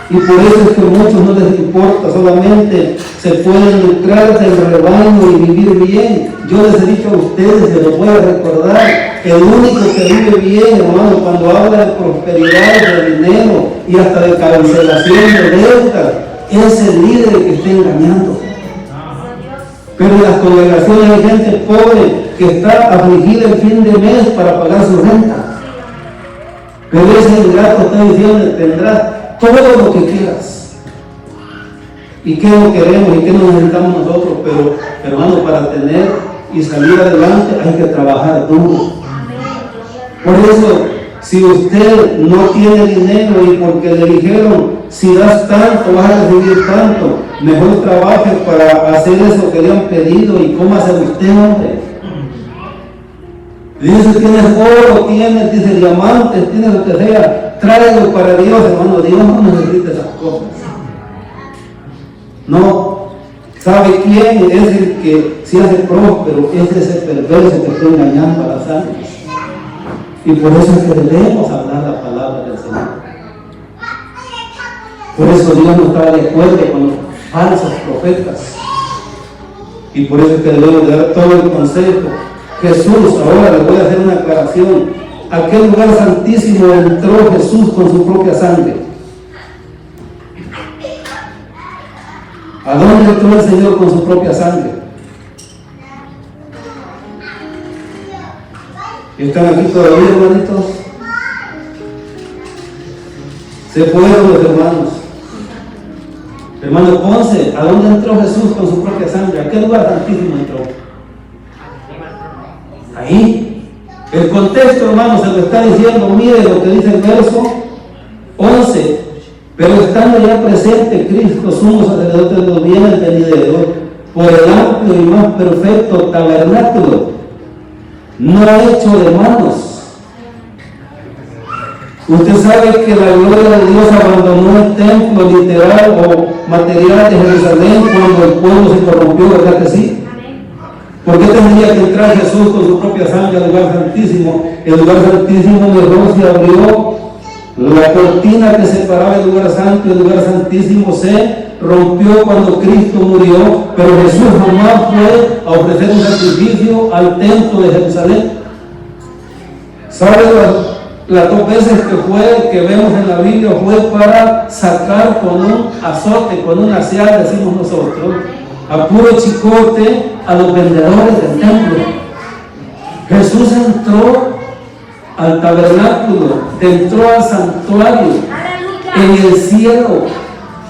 Y por eso es que a muchos no les importa, solamente se pueden lucrar del rebaño y vivir bien. Yo les he dicho a ustedes, se los voy a recordar, el único que vive bien, hermano, cuando habla de prosperidad, de dinero y hasta de cancelación de deudas, es el líder que está engañando. Pero en las congregaciones hay gente pobre que está afligida el fin de mes para pagar su renta. Pero ese ingrato está diciendo: tendrás todo lo que quieras. ¿Y qué no queremos? ¿Y qué no necesitamos nosotros? Pero, hermano, para tener y salir adelante hay que trabajar duro. Por eso, si usted no tiene dinero y porque le dijeron: si das tanto, vas a recibir tanto, mejor trabaje para hacer eso que le han pedido y cómo hacer usted, hombre. Dice: tienes oro, tienes, dice, diamantes, tienes lo que sea, tráelo para Dios, hermano. Dios no necesita esas cosas. No. ¿Sabe quién es el que se hace próspero? Es ese perverso que está engañando a las almas. Y por eso es que debemos hablar la palabra del Señor. Por eso Dios no estaba de acuerdo con los falsos profetas. Y por eso es que debemos dar todo el consejo. Jesús, ahora les voy a hacer una aclaración. ¿A qué lugar santísimo entró Jesús con su propia sangre? ¿A dónde entró el Señor con su propia sangre? ¿Están aquí todavía, hermanitos? Se fueron los hermanos. Hermano Ponce, ¿a dónde entró Jesús con su propia sangre? ¿A qué lugar santísimo entró? Ahí. El contexto, hermano, se lo está diciendo. Mire lo que dice el verso 11. Pero estando ya presente Cristo, sumo sacerdote de los bienes venideros, por el amplio y más perfecto tabernáculo, no hecho de manos. Usted sabe que la gloria de Dios abandonó el templo literal o material de Jerusalén cuando el pueblo se corrompió, ¿verdad que sí? ¿Por qué tendría que entrar Jesús con su propia sangre al lugar santísimo? El lugar santísimo mejor se abrió, la cortina que separaba el lugar santo y el lugar santísimo se rompió cuando Cristo murió, pero Jesús jamás fue a ofrecer un sacrificio al templo de Jerusalén. ¿Sabe las dos veces que vemos en la Biblia fue para sacar con un azote, con una seada, decimos nosotros, a puro chicote a los vendedores del templo? Jesús entró al tabernáculo, entró al santuario, en el cielo.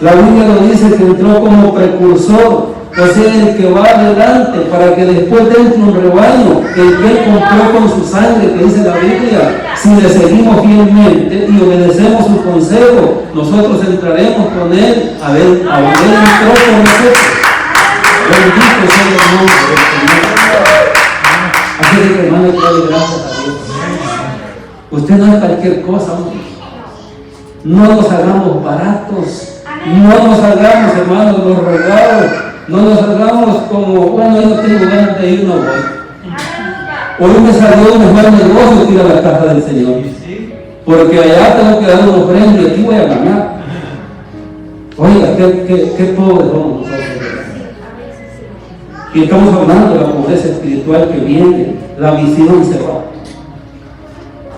La Biblia lo dice que entró como precursor, o sea, el que va adelante para que después entre un rebaño, el que él compró con su sangre, que dice la Biblia. Si le seguimos fielmente y obedecemos su consejo, nosotros entraremos con él a ver, entró con nosotros. Bendito sea el nombre del Señor. Así que, hermano, doy gracias a Dios. Usted no es cualquier cosa, hombre. No nos hagamos baratos. No nos hagamos, hermanos, los rogados. No nos hagamos como, bueno, yo no tengo ganas de ir, no voy. Hoy me salió un mejor negocio que ir a la casa del Señor. Porque allá tengo que dar una ofrenda y aquí voy a ganar. Oiga, qué pobres somos nosotros. Y estamos hablando de la pobreza espiritual que viene, la visión se va.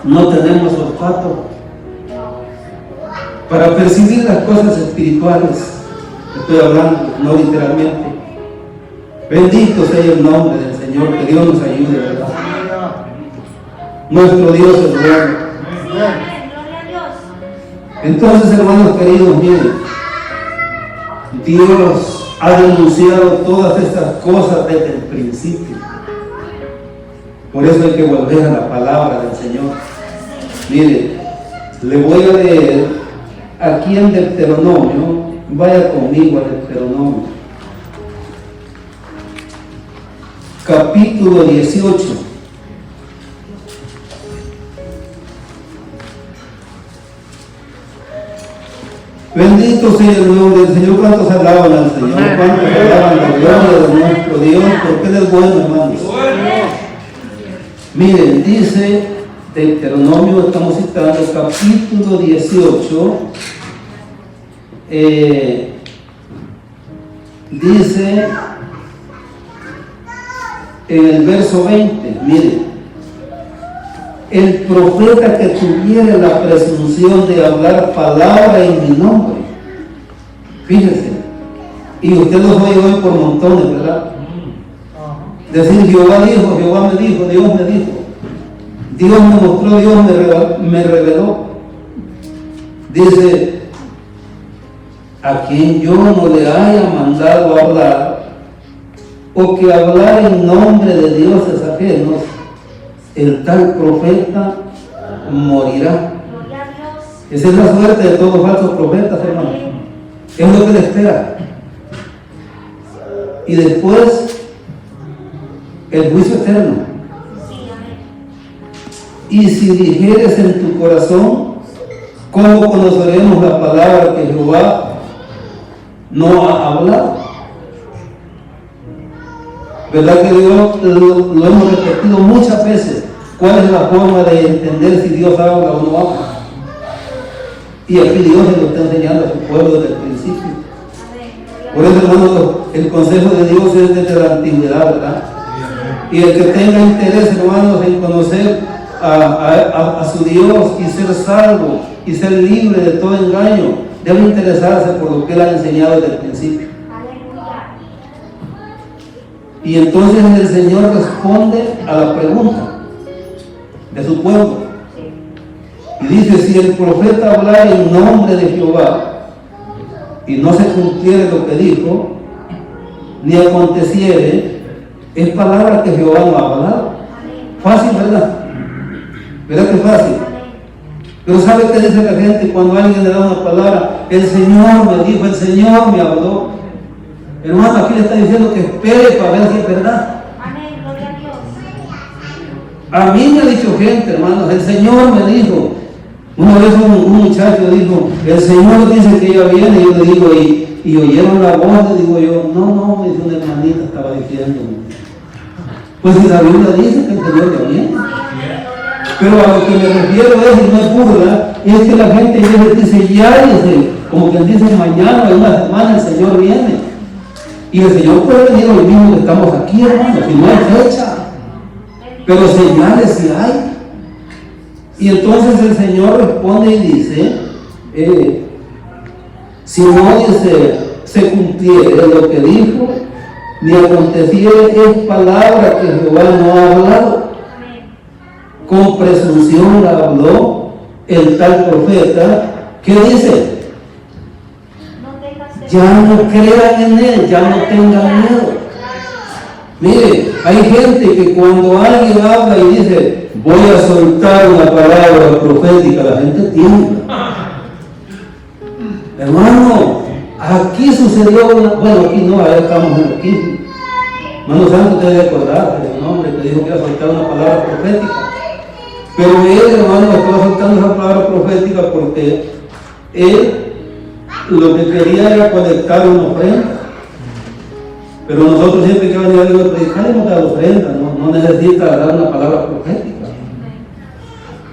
No tenemos olfato para percibir las cosas espirituales. Estoy hablando, no literalmente. Bendito sea el nombre del Señor, que Dios nos ayude, ¿verdad? Nuestro Dios es bueno. Entonces, hermanos queridos, miren, Dios ha denunciado todas estas cosas desde el principio. Por eso hay que volver a la palabra del Señor. Mire, le voy a leer aquí en Deuteronomio. Vaya conmigo a Deuteronomio, capítulo 18. Bendito sea el nombre del Señor. ¿Cuántos alaban al Señor? ¿Cuántos alaban la gloria de nuestro Dios? Porque Él es bueno, hermanos. Miren, dice Deuteronomio, estamos citando capítulo 18. Dice en el verso 20, mire, el profeta que tuviera la presunción de hablar palabra en mi nombre, fíjese, y usted los oye hoy por montones, ¿verdad? Decir Jehová dijo, Jehová me dijo, Dios me dijo, Dios me mostró, Dios me reveló. Dice, a quien yo no le haya mandado hablar, o que hablar en nombre de dioses ajenos, el tal profeta morirá. Esa es la suerte de todos los falsos profetas, hermano. Es lo que le espera. Y después, el juicio eterno. Y si dijeres en tu corazón, ¿cómo conoceremos la palabra que Jehová no ha hablado? ¿Verdad que Dios lo hemos repetido muchas veces? ¿Cuál es la forma de entender si Dios habla o no habla? Y aquí Dios se lo está enseñando a su pueblo desde el principio. Por eso, hermanos, el consejo de Dios es desde la antigüedad, ¿verdad? Y el que tenga interés, hermanos, en conocer a su Dios y ser salvo y ser libre de todo engaño, debe interesarse por lo que Él ha enseñado desde el principio. Y entonces el Señor responde a la pregunta de su pueblo. Y dice, si el profeta hablara en nombre de Jehová y no se cumpliere lo que dijo, ni aconteciere, es palabra que Jehová no ha hablado. Fácil, ¿verdad? ¿Verdad que es fácil? Pero ¿sabe qué dice la gente cuando alguien le da una palabra? El Señor me dijo, el Señor me habló. Hermano, aquí le está diciendo que espere para ver si es verdad. Amén, gloria a Dios. A mí me ha dicho gente, hermanos, el Señor me dijo. Una vez un muchacho dijo, el Señor dice que ella viene, y yo le digo, y oyeron la voz, le digo yo, no, me dice una hermanita, estaba diciendo. Pues si la Biblia dice que el Señor ya viene. Pero a lo que me refiero es, y no es burla, es que la gente dice, ya dice, como quien dice, mañana, en una semana el Señor viene. Y el Señor puede venir hoy mismo que estamos aquí, hermano, si no hay fecha. Pero señales sí hay. Y entonces el Señor responde y dice, si no dice, se cumpliere lo que dijo, ni aconteciere es palabra que Jehová no ha hablado. Con presunción la habló el tal profeta. ¿Qué dice? Ya no crean en él, ya no tengan miedo. Mire, hay gente que cuando alguien habla y dice, voy a soltar una palabra profética, la gente tiembla. Hermano, aquí sucedió aquí no, allá estamos aquí. Hermano Santo, usted debe acordarse de un hombre que dijo que iba a soltar una palabra profética. Pero él, hermano, estaba soltando esa palabra profética porque él lo que quería era conectar una ofrenda. Pero nosotros siempre que venimos a predicar hemos dado ofrenda, no necesita dar una palabra profética.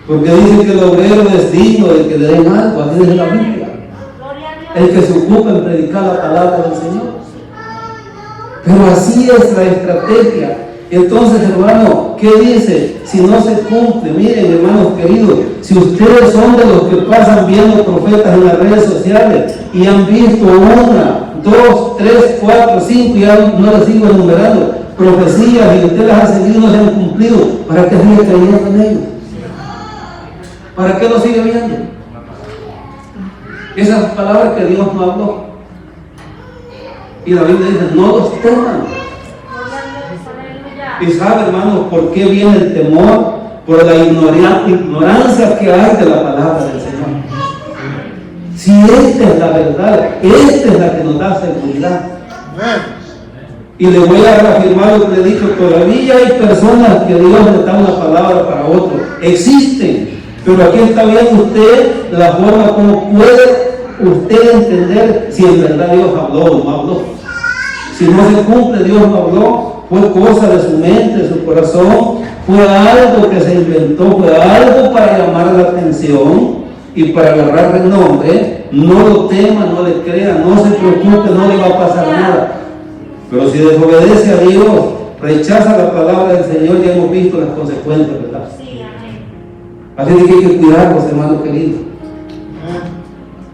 Porque dice que el obrero es digno de que le den algo, así dice la Biblia. El que se ocupa en predicar la palabra del Señor. Pero así es la estrategia. Entonces, hermano, ¿qué dice? Si no se cumple, miren, hermanos queridos, si ustedes son de los que pasan viendo profetas en las redes sociales y han visto 1, 2, 3, 4, 5, ya no las sigo enumerando, profecías y ustedes las han seguido y no se han cumplido, ¿para qué sigue creyendo en ellos? ¿Para qué lo sigue viendo? Esas palabras que Dios no habló. Y la Biblia dice, no los teman. Y sabe, hermano, ¿por qué viene el temor? Por la ignorancia que hay de la palabra del Señor. Si esta es la verdad, esta es la que nos da seguridad. Y le voy a reafirmar lo que le he dicho, todavía hay personas que Dios les da una palabra para otros. Existen, pero aquí está viendo usted la forma como puede usted entender si en verdad Dios habló o no habló. Si no se cumple, Dios no habló. Fue cosa de su mente, de su corazón, fue algo que se inventó, fue algo para llamar la atención y para agarrar el nombre. No lo tema, no le crea, no se preocupe, no le va a pasar nada. Pero si desobedece a Dios, rechaza la palabra del Señor, ya hemos visto las consecuencias, ¿verdad? Sí, amén. Así que hay que cuidarnos, hermanos queridos.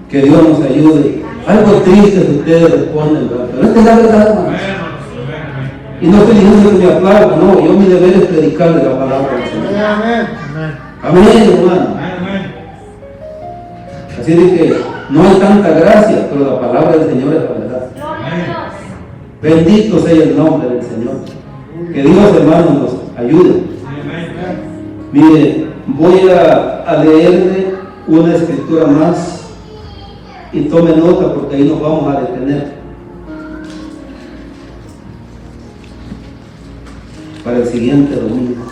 Que Dios nos ayude. Algo triste si ustedes responden, ¿verdad? Pero esta es la verdad, hermanos. Y no estoy diciendo que me aplauda, no, yo mi deber es predicarle la palabra del Señor. Amén, hermano. Así de que no hay tanta gracia, pero la palabra del Señor es la verdad. Bendito sea el nombre del Señor. Que Dios, hermano, nos ayude. Mire, voy a leerle una escritura más y tome nota porque ahí nos vamos a detener. Para el siguiente domingo.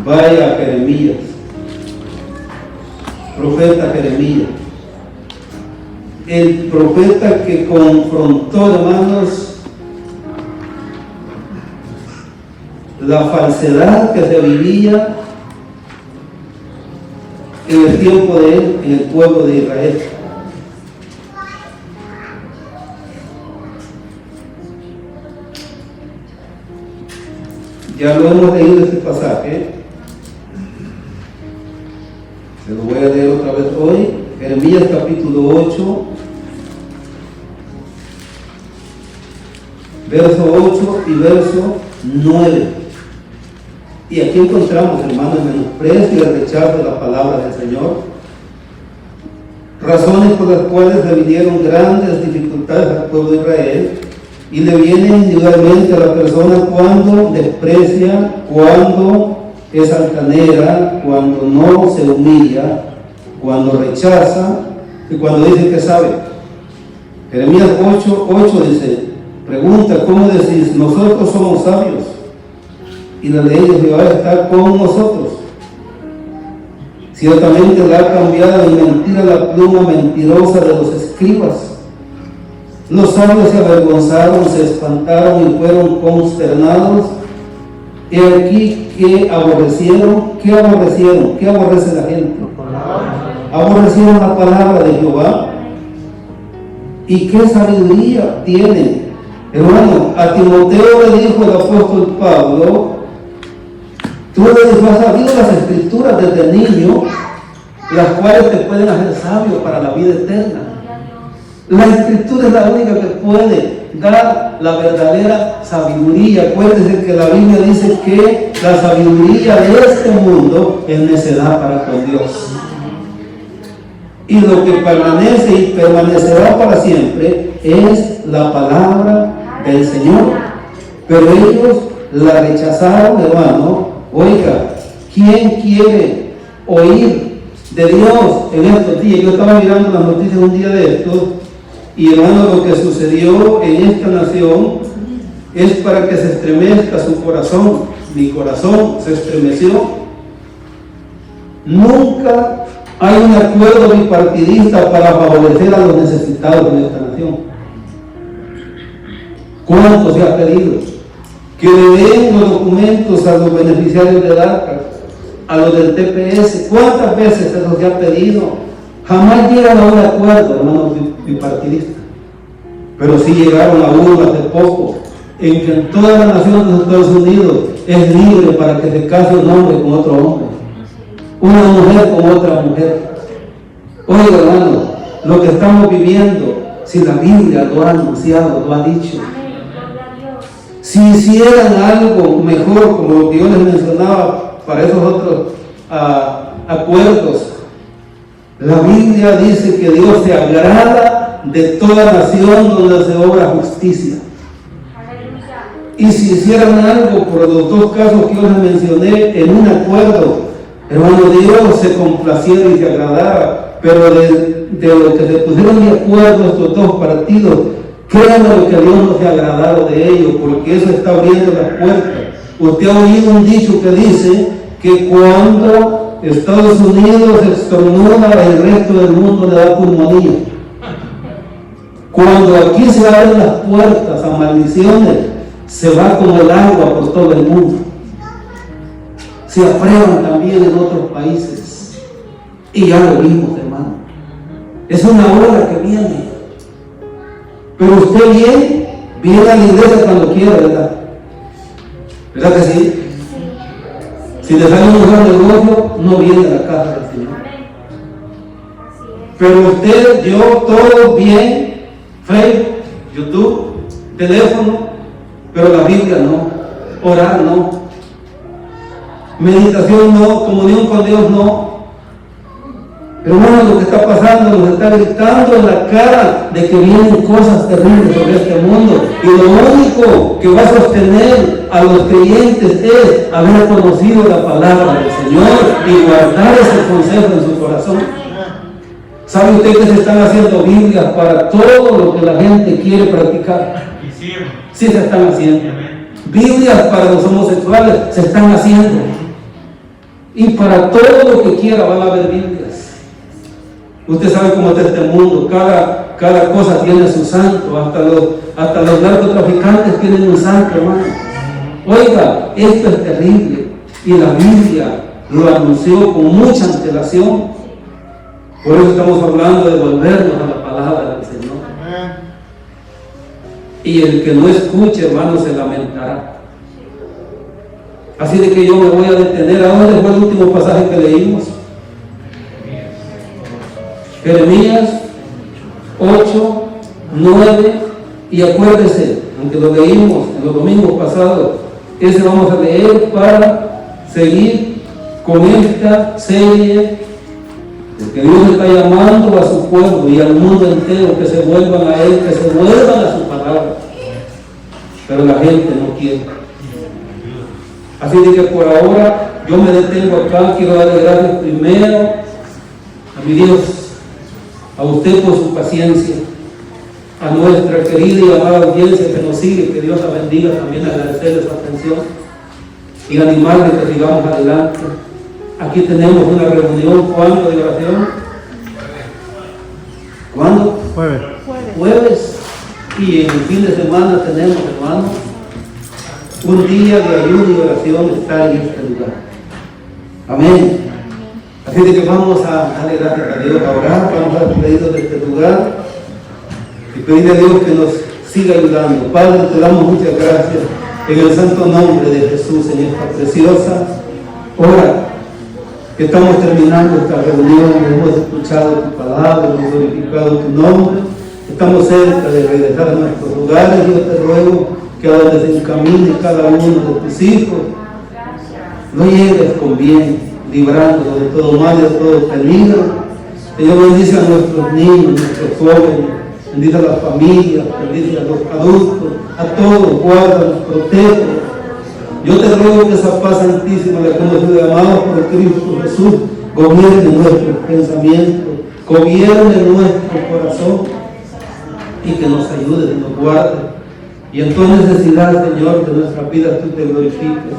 Vaya a Jeremías, profeta Jeremías, el profeta que confrontó, hermanos, la falsedad que se vivía en el tiempo de él, en el pueblo de Israel. Ya lo hemos leído este pasaje. Se lo voy a leer otra vez hoy. Jeremías capítulo 8, verso 8 y verso 9. Y aquí encontramos, hermanos, el menosprecio y el rechazo de la palabra del Señor. Razones por las cuales le vinieron grandes dificultades al pueblo de Israel. Y le viene individualmente a la persona cuando desprecia, cuando es altanera cuando no se humilla, cuando rechaza y cuando dice que sabe. Jeremías 8:8 dice, pregunta, ¿cómo decís? Nosotros somos sabios y la ley de Jehová está con nosotros. Ciertamente la ha cambiado en mentira la pluma mentirosa de los escribas. Los sabios se avergonzaron, se espantaron y fueron consternados. He aquí que aborrecieron. ¿Qué aborrecieron? ¿Qué aborrece la gente? Aborrecieron la palabra de Jehová. ¿Y qué sabiduría tienen? Hermano, a Timoteo le dijo el apóstol Pablo, tú has sabido las escrituras desde niño, las cuales te pueden hacer sabio para la vida eterna. La escritura es la única que puede dar la verdadera sabiduría. Acuérdense que la Biblia dice que la sabiduría de este mundo es necedad para con Dios. Y lo que permanece y permanecerá para siempre es la palabra del Señor. Pero ellos la rechazaron, hermano. Oiga, ¿quién quiere oír de Dios en estos días? Yo estaba mirando las noticias un día de estos y, hermano, lo que sucedió en esta nación es para que se estremezca su corazón. Mi corazón se estremeció. Nunca hay un acuerdo bipartidista para favorecer a los necesitados en esta nación. ¿Cuánto se ha pedido? Que le den los documentos a los beneficiarios del ARCA, a los del TPS. ¿Cuántas veces eso se ha pedido? Jamás llegan a un acuerdo, hermanos bipartidistas. Pero sí llegaron a uno hace poco, en que en toda la nación de los Estados Unidos es libre para que se case un hombre con otro hombre, una mujer con otra mujer. Oiga, hermano, lo que estamos viviendo, si la Biblia lo ha anunciado, lo ha dicho. Si hicieran algo mejor, como lo que yo les mencionaba para esos otros acuerdos, la Biblia dice que Dios se agrada de toda nación donde se obra justicia. Y si hicieran algo por los dos casos que yo les mencioné en un acuerdo, hermano, Dios se complaciera y se agradara. Pero de lo que se pusieron de acuerdo estos dos partidos, créanme que Dios no se ha agradado de ellos, porque eso está abriendo las puertas. Usted ha oído un dicho que dice que cuando Estados Unidos estornuda, el resto del mundo le da pulmonía. Cuando aquí se abren las puertas a maldiciones, se va como el agua por todo el mundo. Se aprueban también en otros países. Y ya lo vimos, hermano. Es una hora que viene. Pero usted viene a la iglesia cuando quiera, ¿verdad? ¿Verdad que sí? Si le sale un gran negocio, no viene a la casa del Señor. Pero usted, yo, todo bien, Facebook, YouTube, teléfono, pero la Biblia no, orar no, meditación no, comunión con Dios no. Hermano, lo que está pasando nos está gritando en la cara de que vienen cosas terribles sobre este mundo. Y lo único que va a sostener a los creyentes es haber conocido la palabra del Señor y guardar ese consejo en su corazón. ¿Sabe usted que se están haciendo Biblias para todo lo que la gente quiere practicar? Sí se están haciendo. Biblias para los homosexuales se están haciendo. Y para todo lo que quiera van a haber Biblias. Usted sabe cómo está este mundo, cada cosa tiene su santo, hasta los narcotraficantes tienen un santo, hermano. Oiga, esto es terrible y la Biblia lo anunció con mucha antelación. Por eso estamos hablando de volvernos a la palabra del Señor. Y el que no escuche, hermano, se lamentará. Así de que yo me voy a detener. ¿A dónde fue el último pasaje que leímos? Jeremías 8, 9, y acuérdese, aunque lo leímos en los domingos pasados, ese vamos a leer para seguir con esta serie, porque Dios está llamando a su pueblo y al mundo entero que se vuelvan a Él, que se vuelvan a su palabra. Pero la gente no quiere. Así de que por ahora yo me detengo acá. Quiero darle gracias primero a mi Dios, a usted por su paciencia, a nuestra querida y amada audiencia que nos sigue, que Dios la bendiga, también agradecerle su atención y animarle que sigamos adelante. Aquí tenemos una reunión, ¿cuándo de oración? ¿Cuándo? Jueves. Jueves. Y en el fin de semana tenemos, hermanos, un día de ayuda y oración está en este lugar. Amén. Así de que vamos a darle gracias a Dios, a orar, vamos a dar pedidos de este lugar y pedirle a Dios que nos siga ayudando. Padre, te damos muchas gracias en el santo nombre de Jesús en esta preciosa hora que estamos terminando esta reunión. Hemos escuchado tu palabra, hemos glorificado tu nombre, estamos cerca de regresar a nuestros lugares. Yo te ruego que a donde se encamine cada uno de tus hijos, no llegues con bien, librándonos de todo mal y de todo peligro. Señor, bendice a nuestros niños, nuestros jóvenes, bendice a las familias, bendice a los adultos, a todos, guárdanos, protege. Yo te ruego que esa paz santísima, la que hemos sido llamados por Cristo Jesús, gobierne nuestros pensamientos, gobierne nuestro corazón y que nos ayude y nos guarde. Y en tu necesidad, Señor, de nuestras vidas tú te glorifiques.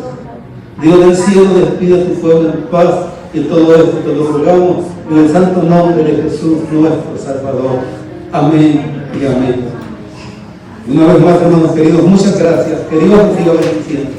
Dios del cielo, despide a tu pueblo en paz, y todo esto te lo rogamos en el santo nombre de Jesús, nuestro Salvador. Amén y amén. Una vez más, hermanos queridos, muchas gracias. Que Dios los siga bendiciendo.